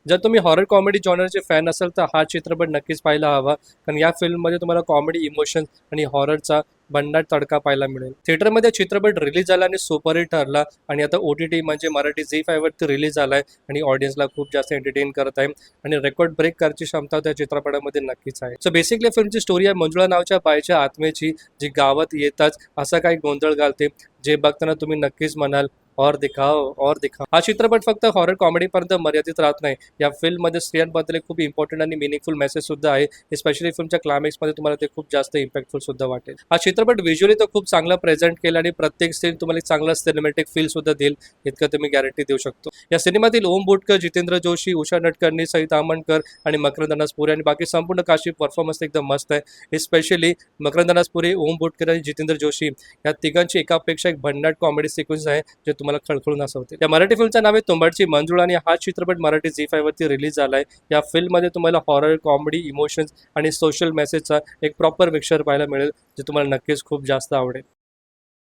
जर तुम्ही horror comedy जॉनरचे fan असाल तर हा चित्रपट नक्कीच पाहायला हवा, कारण या फिल्ममध्ये तुम्हाला कॉमेडी, इमोशन आणि हॉररचा भन्नाट तडका पाहायला मिळेल. थिएटरमध्ये चित्रपट रिलीज झाला आणि सुपरहिट ठरला आणि आता OTT म्हणजे मराठी झी5 वरती रिलीज झालाय आणि ऑडियन्सला खूप जास्त एंटरटेन करत आहे आणि रेकॉर्ड ब्रेक करायची क्षमता त्या चित्रपटामध्ये नक्कीच आहे. सो बेसिकली फिल्मची स्टोरी आहे मंजुळा नावाच्या बाईच्या आत्मेची, जी गावात येताच असा काही गोंधळ घालते, जे बघताना तुम्ही नक्कीच म्हणाल और दिखाओ और दिखाओ. हा चित्रपट फक्त हॉरर कॉमेडीपर्यंत मर्यादित राहत नाही. या फिल्ममध्ये स्त्रियांबद्दल एक खूप इम्पॉर्टंट आणि मिनिंगफुल मेसेज सुद्धा आहे. स्पेशली फिल्मच्या क्लायमॅक्समध्ये तुम्हाला ते खूप जास्त इम्पॅक्टफुल सुद्धा वाटेल. हा चित्रपट व्हिज्युअली तर खूप चांगला प्रेझेंट केला आणि प्रत्येक सीन तुम्हाला एक चांगला सिनेमॅटिक फील सुद्धा देईल, इतकं तुम्ही गॅरंटी देऊ शकतो. या सिनेमातील ओम बुटकर, जितेंद्र जोशी, उषा नटकर्णी, सईता अमनकर आणि मकरंद अनासपुरे आणि बाकी संपूर्ण कास्ट परफॉर्मन्स एकदम मस्त आहे. स्पेशली मकरंद अनासपुरे, ओम बुटकर आणि जितेंद्र जोशी या तिघांची एकापेक्षा एक भन्नाट कॉमेडी सिक्वेन्स आहे, जे तुम्हाला खळखळून हसवते. या मराठी फिल्मचं नाव आहे तुंबाडची मंजुळा आणि हा चित्रपट मराठी झी5 वरती रिलीज झालाय. या फिल्ममध्ये तुम्हाला हॉरर, कॉमेडी, इमोशन्स आणि सोशल मेसेजचा एक प्रॉपर मिक्सचर पाहायला मिळेल, जे तुम्हाला नक्कीच खूप जास्त आवडेल.